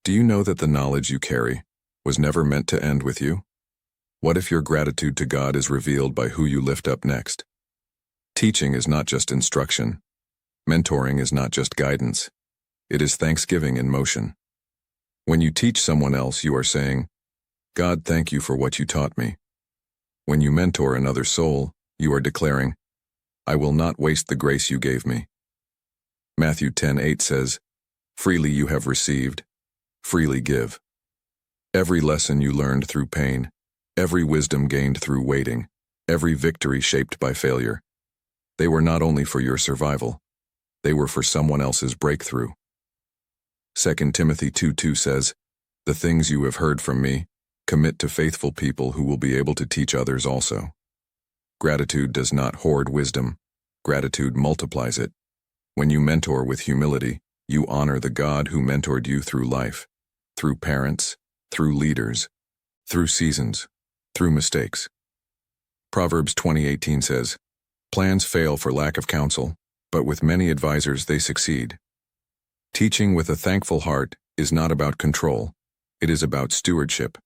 Do you know that the knowledge you carry was never meant to end with you? What if your gratitude to God is revealed by who you lift up next? Teaching is not just instruction. Mentoring is not just guidance. It is thanksgiving in motion. When you teach someone else, you are saying, God, thank you for what you taught me. When you mentor another soul, you are declaring, I will not waste the grace you gave me. Matthew 10:8 says, freely you have received, freely give. Every lesson you learned through pain, every wisdom gained through waiting, every victory shaped by failure, they were not only for your survival, they were for someone else's breakthrough. 2 Timothy 2:2 says, the things you have heard from me, commit to faithful people who will be able to teach others also. Gratitude does not hoard wisdom. Gratitude multiplies it. When you mentor with humility, you honor the God who mentored you through life, through parents, through leaders, through seasons, through mistakes. Proverbs 20:18 says, plans fail for lack of counsel, but with many advisors they succeed. Teaching with a thankful heart is not about control. It is about stewardship.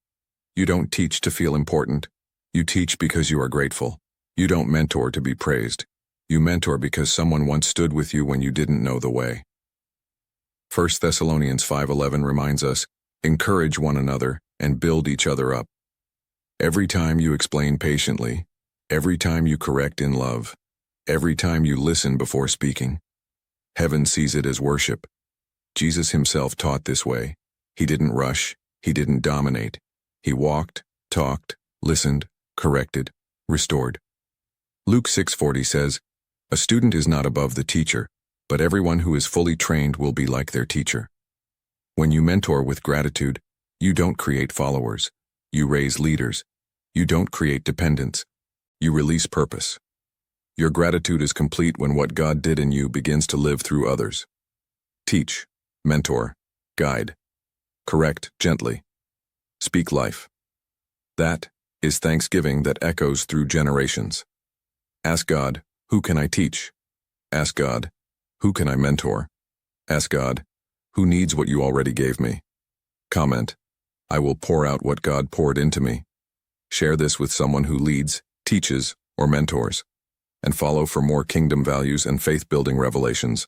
You don't teach to feel important. You teach because you are grateful. You don't mentor to be praised. You mentor because someone once stood with you when you didn't know the way. 1 Thessalonians 5:11 reminds us, encourage one another and build each other up. Every time you explain patiently, every time you correct in love, every time you listen before speaking, heaven sees it as worship. Jesus himself taught this way. He didn't rush. He didn't dominate. He walked, talked, listened, corrected, restored. Luke 6:40 says, a student is not above the teacher, but everyone who is fully trained will be like their teacher. When you mentor with gratitude, you don't create followers. You raise leaders. You don't create dependents. You release purpose. Your gratitude is complete when what God did in you begins to live through others. Teach, mentor, guide, correct gently, speak life. That is thanksgiving that echoes through generations. Ask God, who can I teach? Ask God, who can I mentor? Ask God, who needs what you already gave me? Comment, I will pour out what God poured into me. Share this with someone who leads, teaches, or mentors. And follow for more kingdom values and faith-building revelations.